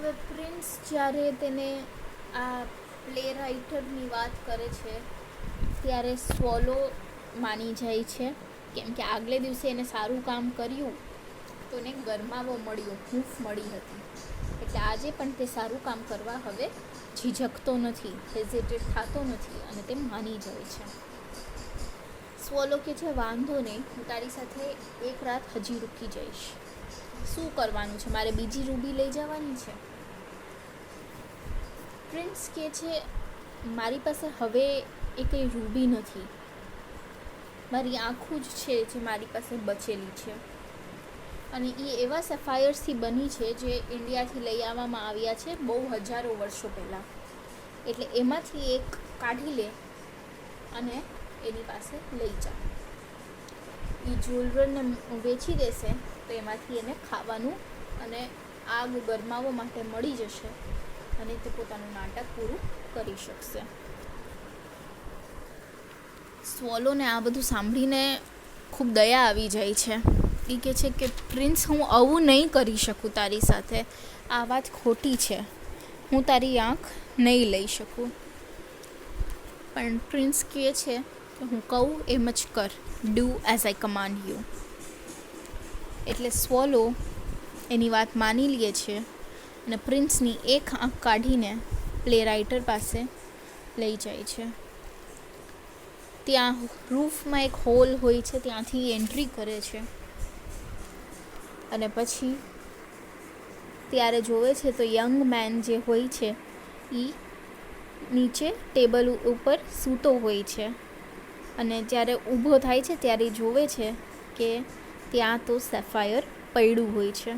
હવે પ્રિન્સ જ્યારે તેને આ પ્લે રાઇટરની વાત કરે છે ત્યારે સ્વોલો માની જાય છે, કેમ કે આગલે દિવસે એને સારું કામ કર્યું તો એને ગરમાવો મળ્યો, હૂંફ મળી હતી. એટલે આજે પણ તે સારું કામ કરવા હવે ઝીઝકતો નથી, હેઝિટેટ થતો નથી અને તે માની જાય છે. સ્વોલો કે છે વાંધો નહીં, હું તારી સાથે એક રાત હજી રૂકી જઈશ. શું કરવાનું છે, મારે બીજી રૂબી લઈ જવાની છે? પ્રિન્સ કે છે મારી પાસે હવે એ કંઈ રૂબી નથી, મારી આંખો જ છે જે મારી પાસે બચેલી છે અને એ એવા સેફાયર્સથી બની છે જે ઇન્ડિયાથી લઈ આવવામાં આવ્યા છે બહુ હજારો વર્ષો પહેલાં. એટલે એમાંથી એક કાઢી લે અને એની પાસે લઈ જા. એ જ્વેલરને વેચી દેશે તો એમાંથી એને ખાવાનું અને આગ ગરમાવવા માટે મળી જશે અને તે પોતાનું નાટક પૂરું કરી શકશે. સ્વોલોને આ બધું સાંભળીને ખૂબ દયા આવી જાય છે. એ કહે છે કે પ્રિન્સ, હું આવું નહીં કરી શકું તારી સાથે, આ વાત ખોટી છે, હું તારી આંખ નહીં લઈ શકું. પણ પ્રિન્સ કહે છે કે હું કહું એમ જ કર, do as I command you. એટલે સ્વોલો એની વાત માની લે છે અને પ્રિન્સની એક આંખ કાઢીને પ્લે રાઇટર પાસે લઈ જાય છે. ત્યાં રૂફમાં એક હોલ હોય છે, ત્યાંથી એન્ટ્રી કરે છે અને પછી ત્યારે જોવે છે તો યંગ મેન જે હોય છે એ નીચે ટેબલ ઉપર સૂતો હોય છે અને જ્યારે ઊભો થાય છે ત્યારે જોવે છે કે ત્યાં તો સેફાયર પડ્યું હોય છે.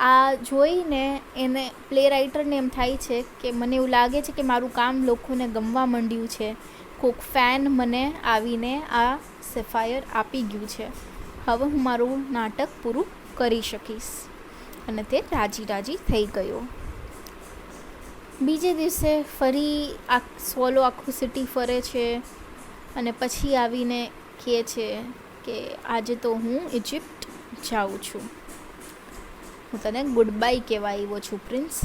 આ જોઈને એને પ્લે રાઇટરને એમ થાય છે કે મને એવું લાગે છે કે મારું કામ લોકોને ગમવા માંડ્યું છે, કોઈક ફેન મને આવીને આ સેફાયર આપી ગયું છે, હવે હું મારું નાટક પૂરું કરી શકીશ. અને તે રાજી થઈ ગયો. બીજે દિવસે ફરી સ્વોલો આખું સિટી ફરે છે અને પછી આવીને કહે છે કે આજે તો હું ઇજિપ્ત જાઉં છું, હું તને ગુડ બાય કહેવા આવ્યો છું પ્રિન્સ.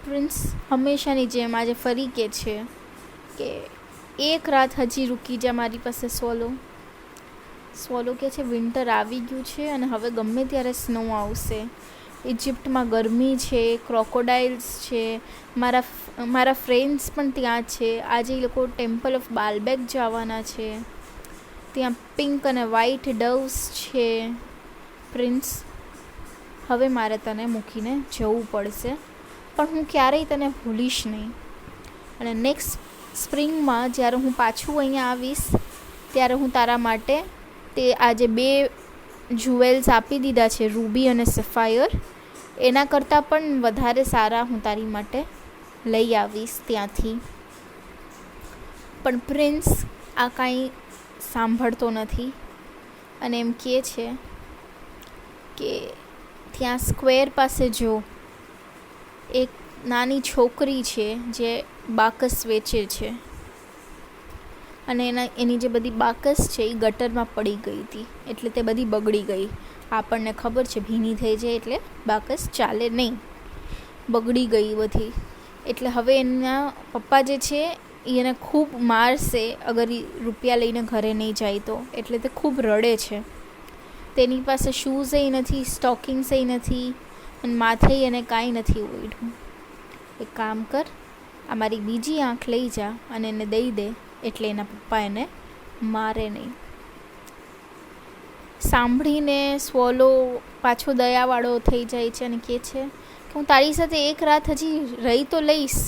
પ્રિન્સ હંમેશાની જેમ આજે ફરી કહે છે કે એક રાત હજી રૂકી જા મારી પાસે સ્વોલો. સ્વોલો કહે છે વિન્ટર આવી ગયું છે અને હવે ગમે ત્યારે સ્નો આવશે. ઇજિપ્તમાં ગરમી છે, ક્રોકોડાઇલ્સ છે, મારા ફ્રેન્ડ્સ પણ ત્યાં છે. આજે એ લોકો ટેમ્પલ ઓફ બાલબેક જવાના છે, ત્યાં પિંક અને વ્હાઇટ ડવ્સ છે. પ્રિન્સ, હવે મારે તને મૂકીને જવું પડશે, પણ હું ક્યારેય તને ભૂલીશ નહીં. અને નેક્સ્ટ સ્પ્રિંગમાં જ્યારે હું પાછું અહીંયા આવીશ ત્યારે હું તારા માટે તે આજે 2 જ્યુવેલ્સ આપી દીધા છે, રૂબી અને સેફાયર, એના કરતાં પણ વધારે સારા હું તારી માટે લઈ આવીશ ત્યાંથી. પણ પ્રિન્સ આ કાંઈ સાંભળતો નથી અને એમ કહે છે કે ત્યાં સ્ક્વેર પાસે જો એક નાની છોકરી છે જે બાકસ વેચે છે અને એની જે બધી બાકસ છે એ ગટરમાં પડી ગઈ હતી, એટલે તે બધી બગડી ગઈ. આપણને ખબર છે ભીની થઈ જાય એટલે બાકસ ચાલે નહીં, બગડી ગઈ બધી. એટલે હવે એના પપ્પા જે છે એ એને ખૂબ મારશે અગર એ રૂપિયા લઈને ઘરે નહીં જાય તો. એટલે તે ખૂબ રડે છે. તેની પાસે શૂઝ નથી, સ્ટોકિંગ્સ નથી અને માથે એને કાંઈ નથી ઓઢ્યું. એક કામ કર, આ મારી બીજી આંખ લઈ જા અને એને દઈ દે, એટલે એના પપ્પા એને મારે નહીં. સાંભળીને સ્વોલો પાછો દયાવાળો થઈ જાય છે અને કહે છે કે હું તારી સાથે એક રાત હજી રહી તો લઈશ,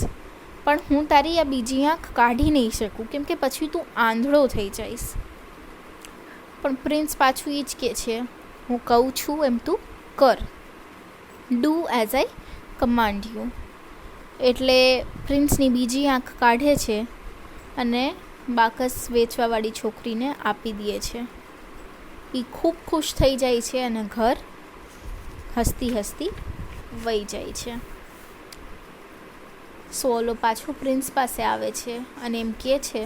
પણ હું તારી આ બીજી આંખ કાઢી નહીં શકું, કેમ કે પછી તું આંધળો થઈ જઈશ. પણ પ્રિન્સ પાછું એ જ કહે છે હું કહું છું એમ તું કર, do as I command you. એટલે પ્રિન્સની બીજી આંખ કાઢે છે અને બાકસ વેચવાવાળી છોકરીને આપી દે છે. એ ખૂબ ખુશ થઈ જાય છે અને ઘર હસતી હસતી વહી જાય છે. સ્વોલો પાછો પ્રિન્સ પાસે આવે છે અને એમ કહે છે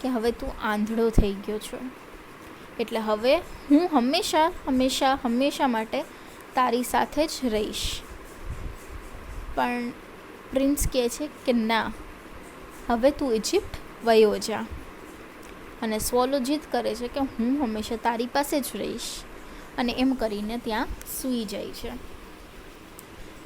કે હવે તું આંધળો થઈ ગયો છો, એટલે હવે હું હંમેશા માટે તારી સાથે જ રહીશ. પણ પ્રિન્સ કહે છે કે ના, હવે તું ઇજિપ્ત વયો જા. અને સ્વોલો જીદ કરે છે કે હું હંમેશા તારી પાસે જ રહીશ, અને એમ કરીને ત્યાં સૂઈ જાય છે.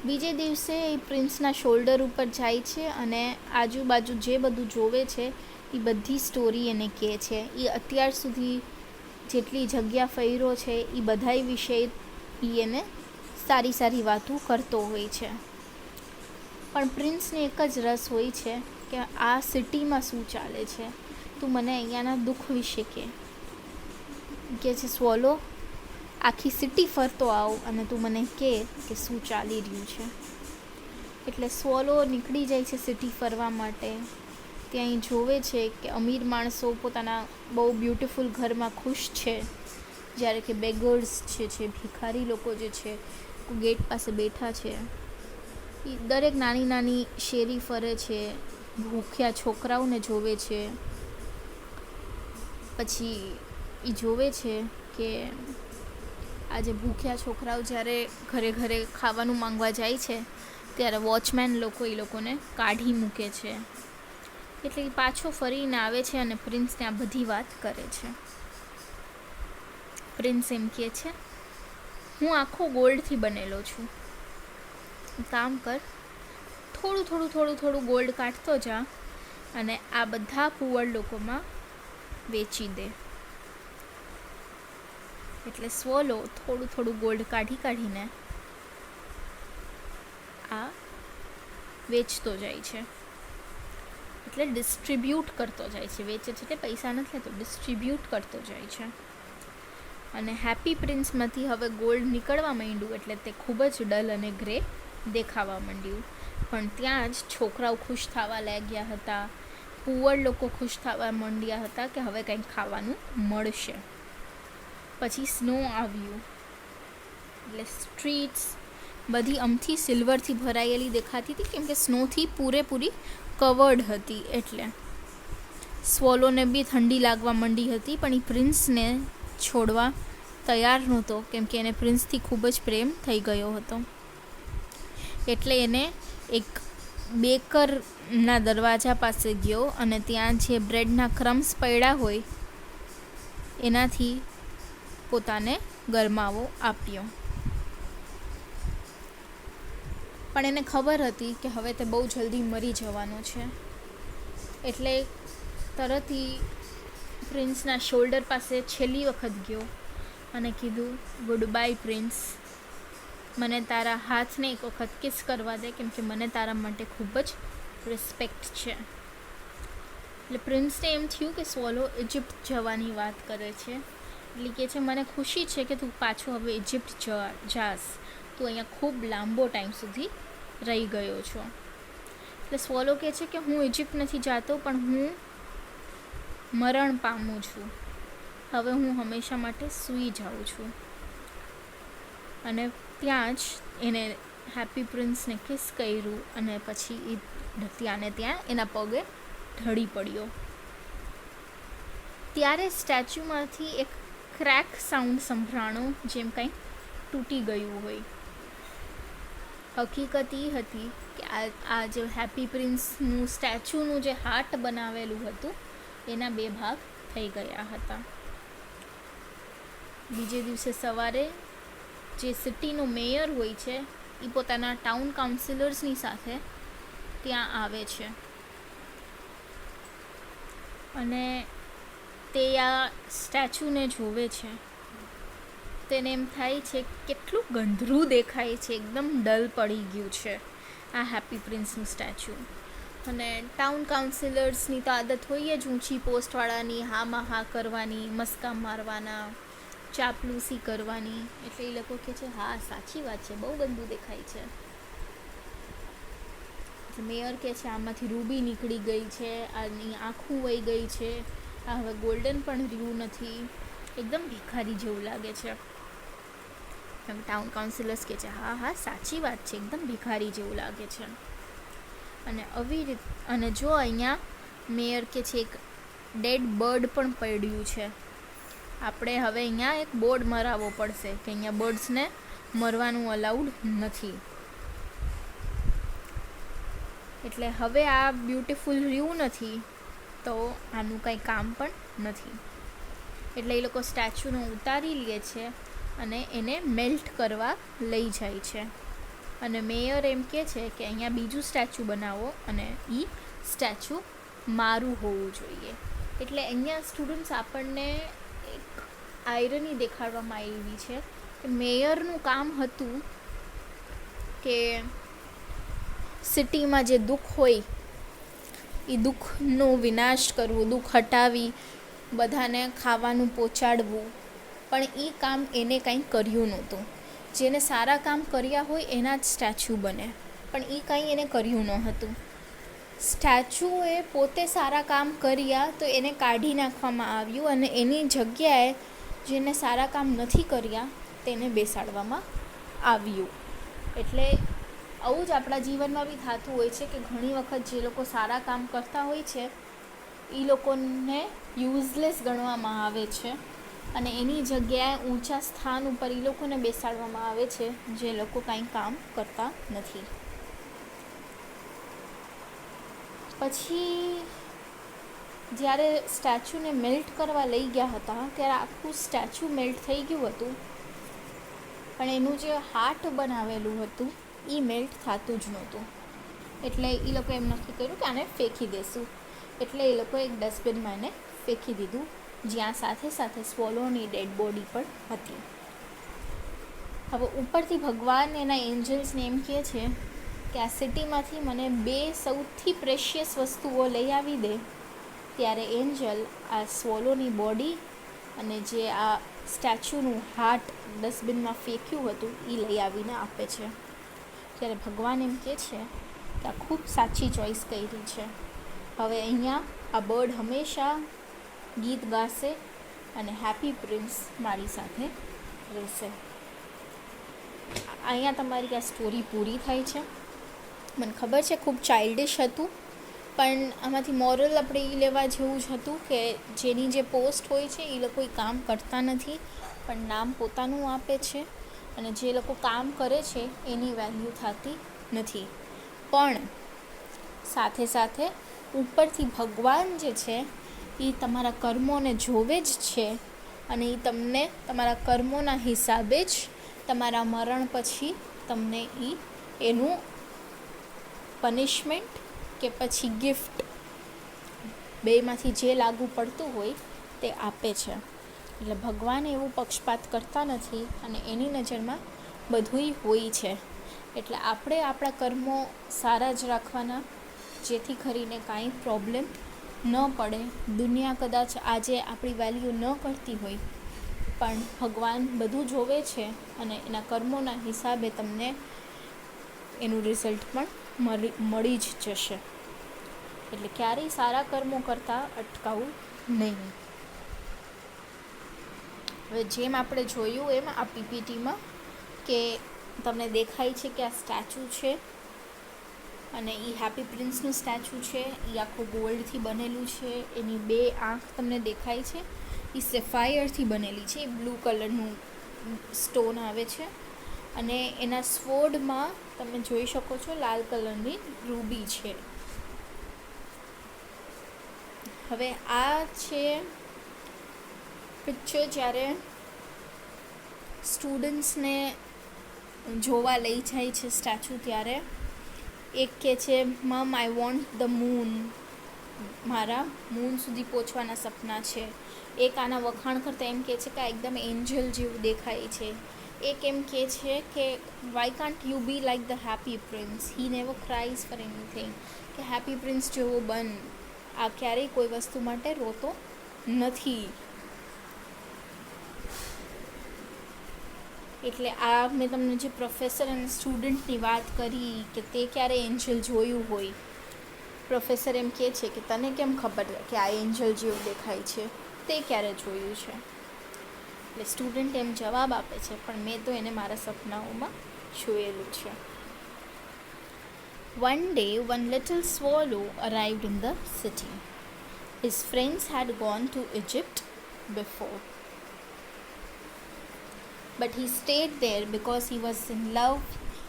બીજે દિવસે એ પ્રિન્સના શોલ્ડર ઉપર જાય છે અને આજુબાજુ જે બધું જોવે છે એ બધી સ્ટોરી એને કહે છે. એ અત્યાર સુધી જેટલી જગ્યા ફર્યો છે એ બધાય વિશે એ એને સારી સારી વાતો કરતો હોય છે. પણ પ્રિન્સને એક જ રસ હોય છે કે આ સિટીમાં શું ચાલે છે, તું મને અહીંયાના દુઃખ વિશે કહે છે સ્વોલો, આખી સિટી ફરતો આવ અને તું મને કહે કે શું ચાલી રહ્યું છે. એટલે સ્વોલો નીકળી જાય છે સિટી ફરવા માટે. ત્યાં એ જોવે છે કે અમીર માણસો પોતાના બહુ બ્યુટિફુલ ઘરમાં ખુશ છે, જ્યારે કે બેગર્સ છે ભિખારી લોકો જે છે ગેટ પાસે બેઠા છે. એ દરેક નાની નાની શેરી ફરે છે, ભૂખ્યા છોકરાઓને જોવે છે. પછી એ જોવે છે કે આજે ભૂખ્યા છોકરાઓ જ્યારે ઘરે ઘરે ખાવાનું માંગવા જાય છે ત્યારે વોચમેન લોકો એ લોકોને કાઢી મૂકે છે. એટલે એ પાછો ફરીને આવે છે અને પ્રિન્સને આ બધી વાત કરે છે. પ્રિન્સ એમ કહે છે, હું આખો ગોલ્ડથી બનેલો છું, કામ કર, થોડું ગોલ્ડ કાઢતો જા અને આ બધા પુઅર લોકોમાં વેચી દે. એટલે સ્વોલો થોડું ગોલ્ડ કાઢીને આ વેચતો જાય છે. એટલે ડિસ્ટ્રીબ્યુટ કરતો જાય છે. વેચે છે એટલે પૈસા નથી લેતો, ડિસ્ટ્રીબ્યુટ કરતો જાય છે. અને હેપી પ્રિન્સમાંથી હવે ગોલ્ડ નીકળવા માંડ્યું એટલે તે ખૂબ જ ડલ અને ગ્રે દેખાવા માંડ્યું. પણ ત્યાં જ છોકરાઓ ખુશ થવા લાગ્યા હતા, પુઅર લોકો ખુશ થવા માંડ્યા હતા કે હવે કંઈક ખાવાનું મળશે. પછી સ્નો આવ્યું એટલે સ્ટ્રીટ્સ બધી અમથી સિલ્વરથી ભરાયેલી દેખાતી હતી, કેમ કે સ્નોથી પૂરેપૂરી કવર્ડ હતી. એટલે સ્વોલોને બી ઠંડી લાગવા માંડી હતી, પણ એ પ્રિન્સને છોડવા તૈયાર નહોતો, કેમ કે એને પ્રિન્સથી ખૂબ જ પ્રેમ થઈ ગયો હતો. એટલે એને એક બેકરના દરવાજા પાસે ગયો અને ત્યાં જે બ્રેડના ક્રમ્સ પડ્યા હોય એનાથી પોતાને ગરમાવો આપ્યો. પણ એને ખબર હતી કે હવે તે બહુ જલ્દી મરી જવાનો છે. એટલે તરત પ્રિન્સના શોલ્ડર પાસે છેલ્લી વખત ગયો અને કીધું, ગુડ બાય પ્રિન્સ, મને તારા હાથને એક વખત કિસ કરવા દે, કેમ કે મને તારા માટે ખૂબ જ રિસ્પેક્ટ છે. એટલે પ્રિન્સને એમ થયું કે સ્વોલો ઇજિપ્ત જવાની વાત કરે છે. એટલે કહે છે, મને ખુશી છે કે તું પાછો હવે ઇજિપ્ત જાસ, તું અહીંયા ખૂબ લાંબો ટાઈમ સુધી રહી ગયો છો. એટલે સ્વોલો કહે છે કે હું ઇજિપ્ત નથી જતો, પણ હું મરણ પામું છું, હવે હું હંમેશા માટે સૂઈ જાઉં છું. અને ત્યાં જ એને હેપી પ્રિન્સને કિસ કર્યું અને પછી એ ત્યાં એના પગે ઢળી પડ્યો. ત્યારે સ્ટેચ્યુમાંથી એક ક્રેક સાઉન્ડ સંભળાણો, જેમ કંઈક તૂટી ગયું હોય. હકીકત એ હતી કે આ જે હેપી પ્રિન્સનું સ્ટેચ્યુનું જે હાર્ટ બનાવેલું હતું એના 2 ભાગ થઈ ગયા હતા. બીજે દિવસે સવારે જે સિટીનો મેયર હોય છે એ પોતાના ટાઉન કાઉન્સિલર્સની સાથે ત્યાં આવે છે અને તે આ સ્ટેચ્યુને જોવે છે. તેને એમ થાય છે કેટલું ગંદરું દેખાય છે, એકદમ ડલ પડી ગયું છે આ હેપી પ્રિન્સનું સ્ટેચ્યુ. અને ટાઉન કાઉન્સિલર્સની તો આદત હોય જ ઊંચી પોસ્ટવાળાની હામાં હા કરવાની, મસ્કા મારવાના, ચાપલૂસી કરવાની. એટલે એ લોકો કહે છે, હા સાચી વાત છે, બહુ ગંદુ દેખાય છે. મેયર કહે છે, આમાંથી રૂબી નીકળી ગઈ છે, આની આંખું વહી ગઈ છે, આ હવે ગોલ્ડન પણ રહ્યું નથી, એકદમ ભિખારી જેવું લાગે છે. ટાઉન કાઉન્સિલર્સ કહે છે, હા સાચી વાત છે, એકદમ ભિખારી જેવું લાગે છે. અને જો અહીંયા મેયર કે છે એક ડેડ બર્ડ પણ પડ્યું છે, આપણે હવે અહીંયા એક બોર્ડ મરાવવો પડશે કે અહીંયા બર્ડ્સને મરવાનું અલાઉડ નથી. એટલે હવે આ બ્યુટીફુલ રહ્યું નથી તો આનું કંઈ કામ પણ નથી. એટલે એ લોકો સ્ટેચ્યુને ઉતારી લે છે અને એને મેલ્ટ કરવા લઈ જાય છે. અને મેયર એમ કહે છે કે અહીંયા બીજું સ્ટેચ્યુ બનાવો અને એ સ્ટેચ્યુ મારું હોવું જોઈએ. એટલે અહીંયા સ્ટુડન્ટ્સ આપણને એક આયરની દેખાડવામાં આવી છે કે મેયરનું કામ હતું કે સિટીમાં જે દુઃખ હોય એ દુઃખનો વિનાશ કરવું, દુઃખ હટાવી બધાને ખાવાનું પહોંચાડવું, પણ એ કામ એને કંઈ કર્યું નહોતું. જેને સારા કામ કર્યા હોય એના જ સ્ટેચ્યુ બને, પણ એ કંઈ એને કર્યું ન હતું. સ્ટેચ્યુએ પોતે સારા કામ કર્યા તો એને કાઢી નાખવામાં આવ્યું અને એની જગ્યાએ જેને સારા કામ નથી કર્યા તેને બેસાડવામાં આવ્યું. એટલે આવું જ આપણા જીવનમાં બી થતું હોય છે કે ઘણી વખત જે લોકો સારા કામ કરતા હોય છે એ લોકોને યુઝલેસ ગણવામાં આવે છે અને એની જગ્યાએ ઊંચા સ્થાન ઉપર એ લોકોને બેસાડવામાં આવે છે જે લોકો કાંઈ કામ કરતા નથી. પછી જ્યારે સ્ટેચ્યુને મેલ્ટ કરવા લઈ ગયા હતા ત્યારે આખું સ્ટેચ્યુ મેલ્ટ થઈ ગયું હતું, પણ એનું જે હાર્ટ બનાવેલું હતું એ મેલ્ટ થતું જ નહોતું. એટલે એ લોકો એમ નક્કી કર્યું કે આને ફેંકી દેશું. એટલે એ લોકોએ એક ડસ્ટબિનમાં એને ફેંકી દીધું, જ્યાં સાથે સાથે સ્વોલોની ડેડ બોડી પણ હતી. હવે ઉપરથી ભગવાન એના એન્જલ્સને એમ કહે છે કે આ સિટીમાંથી મને 2 સૌથી પ્રેશિયસ વસ્તુઓ લઈ આવી દે. ત્યારે એન્જલ આ સ્વોલોની બોડી અને જે આ સ્ટેચ્યુનું હાર્ટ ડસ્ટબિનમાં ફેંક્યું હતું એ લઈ આવીને આપે છે. ત્યારે ભગવાન એમ કહે છે કે આ ખૂબ સાચી ચોઈસ કરી છે. હવે અહીંયા આ બર્ડ હંમેશા ગીત ગાશે અને હેપી પ્રિન્સ મારી સાથે રહેશે. અહીંયા તમારી આ સ્ટોરી પૂરી થાય છે. મને ખબર છે ખૂબ ચાઇલ્ડિશ હતું, પણ આમાંથી મોરલ આપણે એ લેવા જેવું જ હતું કે જેની જે પોસ્ટ હોય છે એ લોકો કામ કરતા નથી પણ નામ પોતાનું આપે છે અને જે લોકો કામ કરે છે એની વેલ્યુ થતી નથી. પણ સાથે સાથે ઉપરથી ભગવાન જે છે એ તમારા કર્મોને જોવે જ છે અને એ તમને તમારા કર્મોના હિસાબે જ તમારા મરણ પછી તમને એનું પનિશમેન્ટ કે પછી ગિફ્ટ બેમાંથી જે લાગુ પડતું હોય તે આપે છે. એટલે ભગવાન એવું પક્ષપાત કરતા નથી અને એની નજરમાં બધુંય હોય છે. એટલે આપણે આપણા કર્મો સારા જ રાખવાના, જેથી કરીને કાંઈ પ્રોબ્લેમ ન પડે. દુનિયા કદાચ આજે આપણી વેલ્યુ ન કરતી હોય પણ ભગવાન બધું જોવે છે અને એના કર્મોના હિસાબે તમને એનું રિઝલ્ટ પણ મળી જ જશે. એટલે ક્યારેય સારા કર્મો કરતાં અટકાવવું નહીં. હવે જેમ આપણે જોયું એમ આ પીપીટીમાં કે તમને દેખાય છે કે આ સ્ટેચ્યુ છે અને એ હેપી પ્રિન્સનું સ્ટેચ્યુ છે. એ આખું ગોલ્ડથી બનેલું છે. એની 2 આંખ તમને દેખાય છે એ સેફાયરથી બનેલી છે. બ્લુ કલરનું સ્ટોન આવે છે અને એના સ્વોર્ડમાં તમે જોઈ શકો છો લાલ કલરની રૂબી છે. હવે આ છે પિક્ચર જ્યારે સ્ટુડન્ટ્સને જોવા લઈ જાય છે સ્ટેચ્યુ. ત્યારે એક કહે છે મમ આઈ વોન્ટ ધ મૂન, મારા મૂન સુધી પહોંચવાના સપના છે. એક આના વખાણ કરતાં એમ કહે છે કે આ એકદમ એન્જલ જેવું દેખાય છે. એક એમ કહે છે કે why can't you be like the happy prince, he never cries for anything, કે હેપી પ્રિન્સ જેવો બન, આ ક્યારેય કોઈ વસ્તુ માટે રોતો નથી. એટલે આ મેં તમને જે પ્રોફેસર અને સ્ટુડન્ટની વાત કરી કે તે ક્યારે એન્જલ જોયું હોય, પ્રોફેસર એમ કહે છે કે તને કેમ ખબર કે આ એન્જલ જેવું દેખાય છે, તે ક્યારે જોયું છે. એટલે સ્ટુડન્ટ એમ જવાબ આપે છે પણ મેં તો એને મારા સપનાઓમાં જોયેલું છે. One day, one little swallow arrived in the city. His friends had gone to Egypt before. but he stayed there because he was in love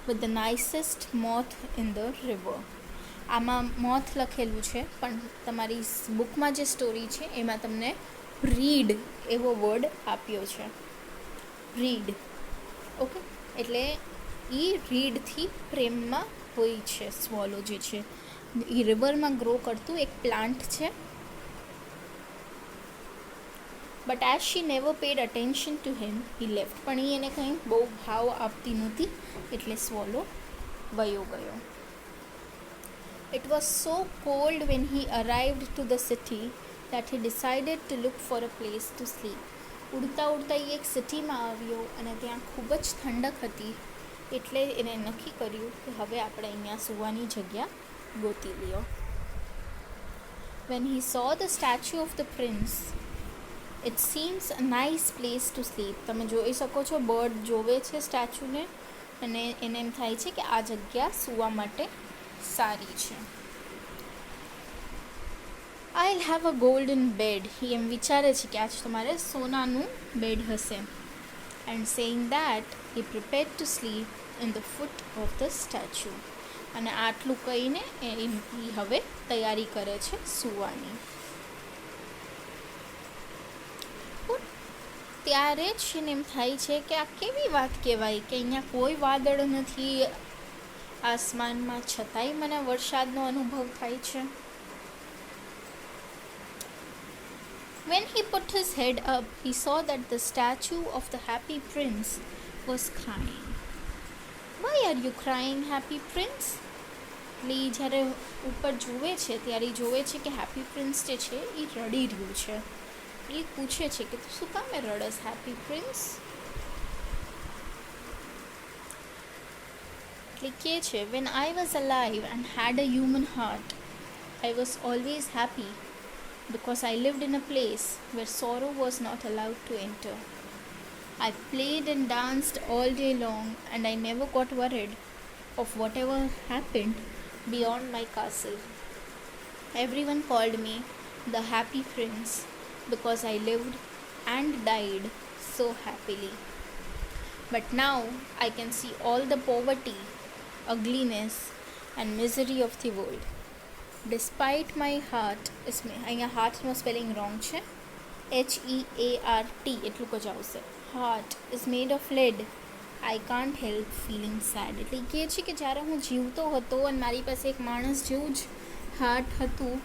with the nicest moth in the river. આમાં moth લખેલું છે, પણ તમારી બુકમાં જે story છે એમાં તમને રીડ એવો વર્ડ આપ્યો છે, રીડ. ઓકે, એટલે એ રીડથી પ્રેમમાં હોય છે સ્વોલો જે છે. એ રિવરમાં ગ્રો કરતું એક પ્લાન્ટ છે. But as she never paid attention to him he left. પણ એ એને કંઈ બહુ ભાવ આપતી નહોતી, એટલે સ્વોલો વયો ગયો. It was so cold when he arrived to the city that he decided to look for a place to sleep. ઉડતા ઉડતા એ એક સિટીમાં આવ્યો અને ત્યાં ખૂબ જ ઠંડક હતી, એટલે એને નક્કી કર્યું કે હવે આપણે અહીંયા સૂવાની જગ્યા ગોતી લ્યો. When he saw the statue of the prince, it seems a nice place to sleep. તમે જોઈ શકો છો, બર્ડ જોવે છે સ્ટેચ્યુને અને એને એમ થાય છે કે આ જગ્યા સૂવા માટે સારી છે. I'll have a golden bed. એ એમ વિચારે છે કે આજ તમારે સોનાનું બેડ હશે. And saying that, he prepared to sleep in the foot of the statue. અને આટલું કહીને એ હવે તૈયારી કરે છે સૂવાની. ત્યારે જ એને એમ થાય છે કે આ કેવી વાત કહેવાય કે અહીંયા કોઈ વાદળ નથી આસમાનમાં, છતાંય મને વરસાદનો અનુભવ થાય છે. When he put his head up, he saw that the statue of the happy prince was crying. Why are you crying, happy prince? એટલે જ્યારે ઉપર જુએ છે ત્યારે જોવે છે કે હેપી પ્રિન્સ જે છે એ રડી રહ્યું છે. એ પૂછે છે કે તું શું કામે રડસ હેપી પ્રિન્સ? એટલે કહે છે, when I was alive and had a human heart, I was always happy because I lived in a place where sorrow was not allowed to enter. I played and danced all day long and I never got worried of whatever happened beyond my castle. Everyone called me the happy prince because I lived and died so happily. But now I can see all the poverty, ugliness and misery of the world. Despite my heart, અહીંયા હાર્ટનો spelling wrong છે, HEART એટલું જ આવશે. Heart is made of lead, I can't help feeling sad. એટલે કહે છે કે જ્યારે હું જીવતો હતો અને મારી પાસે એક માણસ જેવું જ હાર્ટ હતું,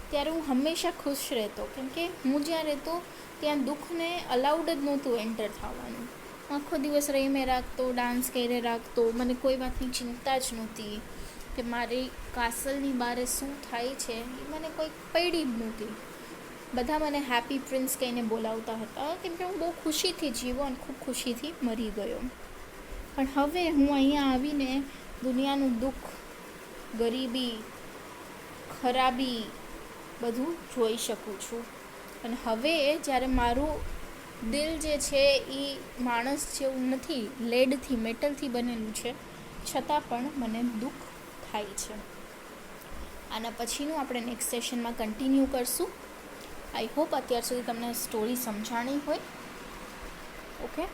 ત્યારે હું હંમેશા ખુશ રહેતો, કેમ કે હું જ્યાં રહેતો ત્યાં દુઃખને અલાઉડ જ નહોતું એન્ટર થવાનું. આખો દિવસ રહીને રાખતો, ડાન્સ કરીને રાખતો, મને કોઈ વાતની ચિંતા જ નહોતી કે મારી કાસલની બારે શું થાય છે એ મને કોઈ પડી જ નહોતી. બધા મને હેપી પ્રિન્સ કહીને બોલાવતા હતા, કેમ કે હું બહુ ખુશીથી જીવો અને ખૂબ ખુશીથી મરી ગયો. પણ હવે હું અહીંયા આવીને દુનિયાનું દુઃખ, ગરીબી, ખરાબી બધું જોઈ શકું છું. અને હવે જ્યારે મારું દિલ જે છે એ માણસ જેવું નથી, લેડથી, મેટલથી બનેલું છે, છતાં પણ મને દુઃખ થાય છે. આના પછીનું આપણે નેક્સ્ટ સેશનમાં કન્ટિન્યુ કરશું. આઈ હોપ અત્યાર સુધી તમને સ્ટોરી સમજાણી હોય. ઓકે,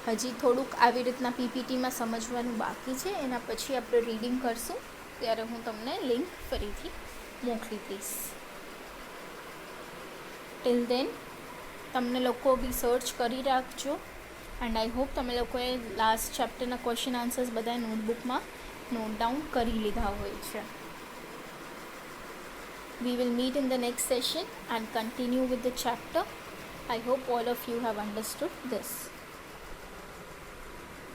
હજી થોડુંક આવી રીતના પીપીટીમાં સમજવાનું બાકી છે. એના પછી આપણે રીડિંગ કરશું, ત્યારે હું તમને લિંક ફરીથી મોકલી દઈશ. ટિલ દેન તમને લોકો બી સર્ચ કરી રાખજો. એન્ડ આઈ હોપ તમે લોકોએ લાસ્ટ ચેપ્ટરના ક્વેશ્ચન આન્સર્સ બધા નોટબુકમાં નોટ ડાઉન કરી લીધા હોય છે. We will meet in the next session and continue with the chapter. I hope all of you have understood this.